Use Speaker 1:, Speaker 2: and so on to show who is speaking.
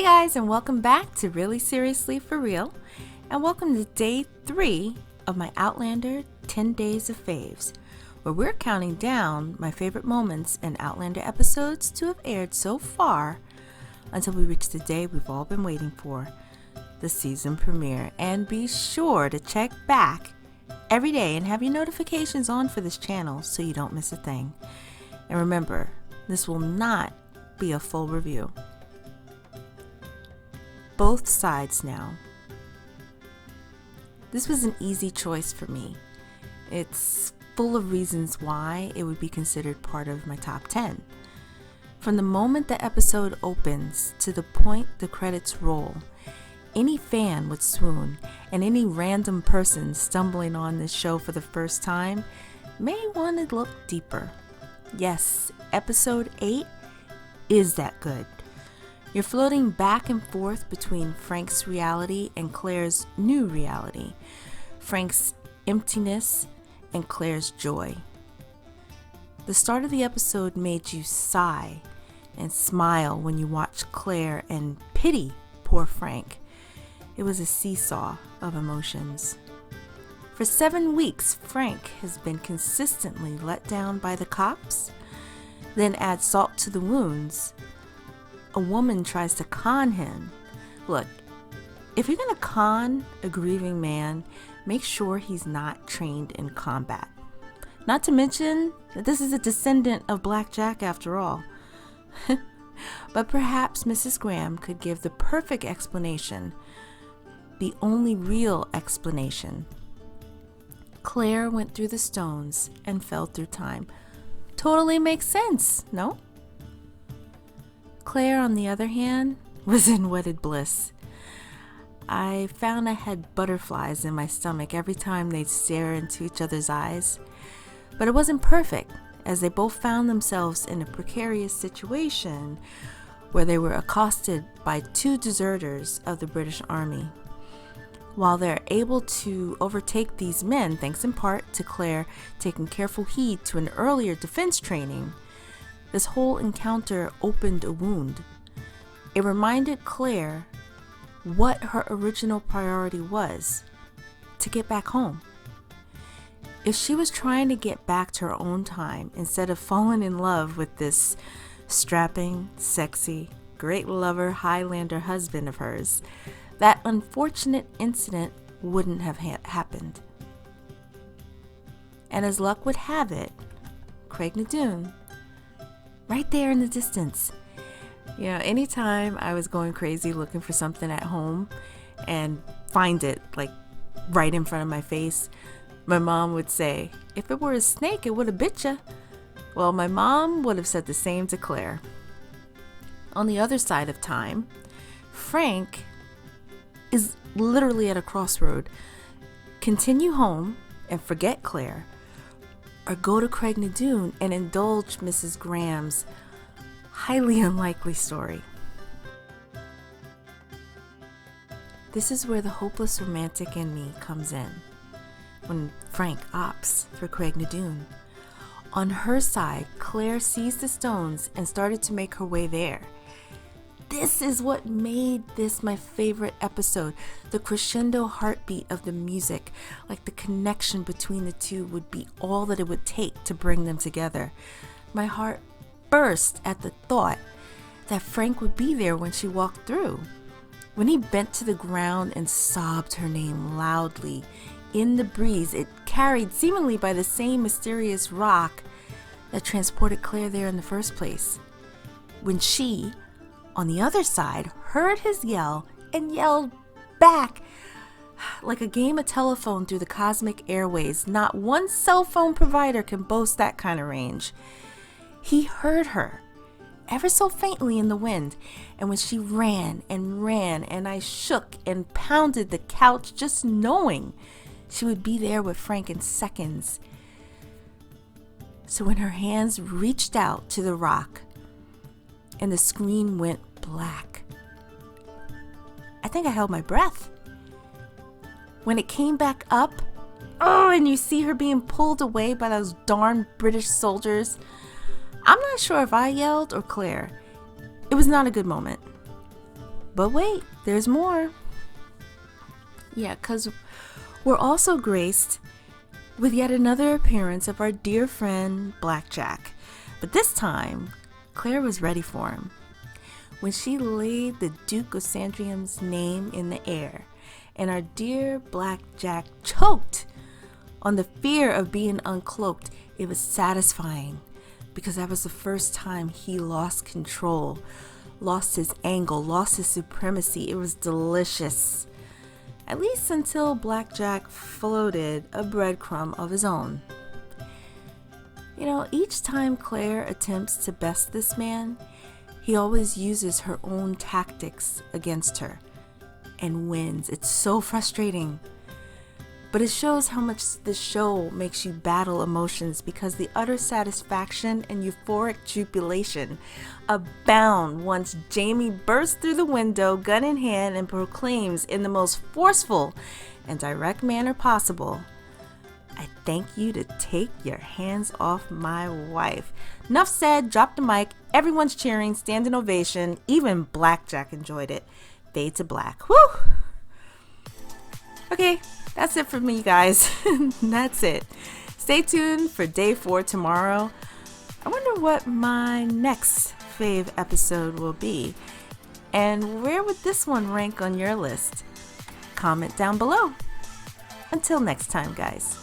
Speaker 1: Hey guys, and welcome back to Really Seriously For Real, and welcome to day 3 of my Outlander 10 Days of Faves, where we're counting down my favorite moments in Outlander episodes to have aired so far until we reach the day we've all been waiting for, the season premiere. And be sure to check back every day and have your notifications on for this channel so you don't miss a thing. And remember, this will not be a full review. Both sides now. This was an easy choice for me. It's full of reasons why it would be considered part of my top 10. From the moment the episode opens to the point the credits roll, any fan would swoon, and any random person stumbling on this show for the first time may want to look deeper. Yes, episode 8 is that good. You're floating back and forth between Frank's reality and Claire's new reality, Frank's emptiness and Claire's joy. The start of the episode made you sigh and smile when you watched Claire and pity poor Frank. It was a seesaw of emotions. For 7 weeks, Frank has been consistently let down by the cops. Then add salt to the wounds. A woman tries to con him. Look, if you're going to con a grieving man, make sure he's not trained in combat. Not to mention that this is a descendant of Black Jack after all. But perhaps Mrs. Graham could give the perfect explanation, the only real explanation. Claire went through the stones and fell through time. Totally makes sense, no? Claire, on the other hand, was in wedded bliss. I found I had butterflies in my stomach every time they'd stare into each other's eyes. But it wasn't perfect, as they both found themselves in a precarious situation where they were accosted by 2 deserters of the British Army. While they're able to overtake these men, thanks in part to Claire taking careful heed to an earlier defense training, this whole encounter opened a wound. It reminded Claire what her original priority was: to get back home. If she was trying to get back to her own time instead of falling in love with this strapping, sexy, great lover Highlander husband of hers, that unfortunate incident wouldn't have happened. And as luck would have it, Craig Nadoon, right there in the distance. You know, anytime I was going crazy looking for something at home and find it like right in front of my face, my mom would say, if it were a snake, it would have bit you. Well, my mom would have said the same to Claire. On the other side of time, Frank is literally at a crossroad. Continue home and forget Claire, or go to Craig Nadoon and indulge Mrs. Graham's highly unlikely story. This is where the hopeless romantic in me comes in, when Frank opts for Craig Nadoon. On her side, Claire sees the stones and started to make her way there. This is what made this my favorite episode. The crescendo heartbeat of the music, like the connection between the two would be all that it would take to bring them together. My heart burst at the thought that Frank would be there when she walked through. When he bent to the ground and sobbed her name loudly in the breeze it carried seemingly by the same mysterious rock that transported Claire there in the first place. When she, on the other side, heard his yell and yelled back like a game of telephone through the cosmic airways. Not one cell phone provider can boast that kind of range. He heard her ever so faintly in the wind, and when she ran and I shook and pounded the couch just knowing she would be there with Frank in seconds. So when her hands reached out to the rock and the screen went black, I think I held my breath. When it came back up, and you see her being pulled away by those darn British soldiers, I'm not sure if I yelled or Claire. It was not a good moment. But wait, there's more. Yeah, because we're also graced with yet another appearance of our dear friend Blackjack. But this time, Claire was ready for him. When she laid the Duke of Sandrium's name in the air, and our dear Blackjack choked on the fear of being uncloaked, it was satisfying, because that was the first time he lost control, lost his angle, lost his supremacy. It was delicious. At least until Blackjack floated a breadcrumb of his own. You know, each time Claire attempts to best this man, he always uses her own tactics against her and wins. It's so frustrating. But it shows how much this show makes you battle emotions, because the utter satisfaction and euphoric jubilation abound once Jamie bursts through the window, gun in hand, and proclaims in the most forceful and direct manner possible, "I thank you to take your hands off my wife." Enough said, drop the mic, everyone's cheering, standing ovation, even Blackjack enjoyed it. Fade to black. Woo! Okay. That's it for me, guys. That's it. Stay tuned for day 4 tomorrow. I wonder what my next fave episode will be. And where would this one rank on your list? Comment down below. Until next time, guys.